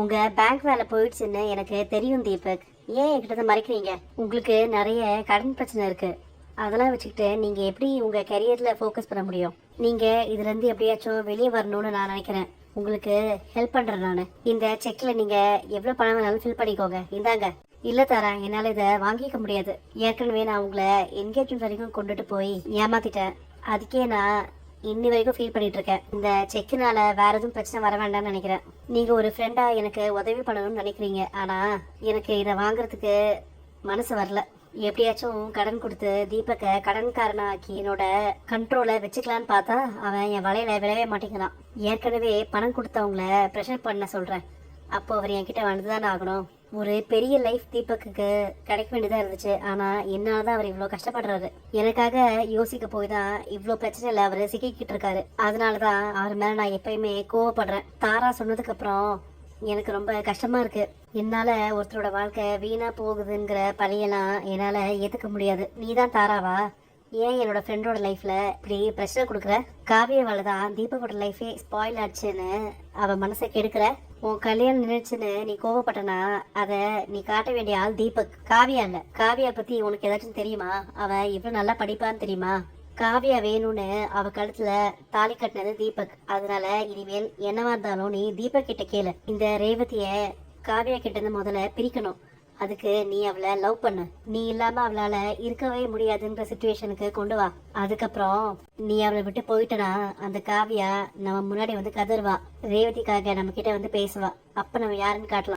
உங்க பேங்க் வேலை போயிடுச்சுன்னு எனக்கு தெரியும் தீபக். ஏன் என்கிட்ட மறைக்கிறீங்க? உங்களுக்கு நிறைய கடன் பிரச்சனை இருக்கு. அதெல்லாம் வச்சுக்கிட்டு நீங்க எப்படி உங்க கரியர்ல ஃபோக்கஸ் பண்ண முடியும்? நீங்க இதுல இருந்து எப்படியாச்சும் வெளியே வரணும்னு நான் நினைக்கிறேன். உங்களுக்கு ஹெல்ப் பண்றேன் நானு. இந்த செக்ல நீங்க எவ்வளவு பணம் வேணாலும் ஃபில் பண்ணிக்கோங்க. இந்தாங்க. இல்ல தாரா, என்னால இதை வாங்கிக்க முடியாது. ஏற்கனவே நான் உங்களை என்கேஜ்மெண்ட் வரைக்கும் கொண்டுட்டு போய் ஏமாத்திட்டேன். அதுக்கே நான் இன்னி வரைக்கும் ஃபீல் பண்ணிட்டு இருக்கேன். இந்த செக்குனால வேற எதுவும் பிரச்சனை வர வேண்டாம்னு நினைக்கிறேன். நீங்க ஒரு ஃப்ரெண்டா எனக்கு உதவி பண்ணணும்னு நினைக்கிறீங்க. ஆனா எனக்கு இதை வாங்குறதுக்கு மனசு வரல. எப்படியாச்சும் கடன் கொடுத்து தீபக்கை கடன்காரனாக்கி என்னோட கண்ட்ரோலை வச்சுக்கலான்னு பார்த்தா அவன் என் வலையில விழவே மாட்டேங்கிறான். ஏற்கனவே பணம் கொடுத்தவங்கள ப்ரெஷர் பண்ண சொல்றேன். அப்போ அவர் என்கிட்ட வந்துதானே ஆகணும். ஒரு பெரிய லைஃப் தீபக்கு கிடைக்க வேண்டியதா இருந்துச்சு. ஆனா என்னாலதான் அவர் இவ்வளவு கஷ்டப்படுறாரு. எனக்காக யோசிக்க போய் தான் இவ்வளவு பிரச்சனைல அவரு சிக்கிக்கிட்டு இருக்காரு. அதனாலதான் அவர் மேல நான் எப்பயுமே கோவப்படுறேன். தாரா சொன்னதுக்கு அப்புறம் எனக்கு ரொம்ப கஷ்டமா இருக்கு. என்னால ஒருத்தரோட வாழ்க்கை வீணா போகுதுங்கிற பழியெல்லாம் என்னால ஏத்துக்க முடியாது. நீதான் தாராவா? ஏன் என்னோட ஃப்ரெண்டோட லைஃப்ல இப்படி பிரச்சனை கொடுக்குற? காவியவால தான் தீபக்கோட லைஃபே ஸ்பாயில் ஆச்சுன்னு அவ மனசை கெடுக்கிற. உன் கல்யாணம் நினைச்சுன்னு நீ கோவப்பட்டனா அத நீ காட்ட வேண்டிய ஆள் தீபக், காவியா இல்ல. காவியா பத்தி உனக்கு ஏதாச்சும் தெரியுமா? அவ இவ்வளவு நல்லா படிப்பான்னு தெரியுமா? காவியா வேணும்னு அவ கழுத்துல தாலி கட்டினது தீபக். அதனால இனிமேல் என்னவா இருந்தாலும் நீ தீபக் கிட்ட கேளு. இந்த ரேவதிய காவியா கிட்ட இருந்து முதல்ல பிரிக்கணும். அதுக்கு நீ அவளை லவ் பண்ணு. நீ இல்லாம அவளால இருக்கவே முடியாதுன்ற சிச்சுவேஷனுக்கு கொண்டு வா. அதுக்கப்புறம் நீ அவளை விட்டு போயிட்டனா அந்த காவியா நம்ம முன்னாடி வந்து கதறுவா. ரேவதிக்காக நம்ம கிட்ட வந்து பேசுவா. அப்ப நம்ம யாருன்னு காட்டலாம்.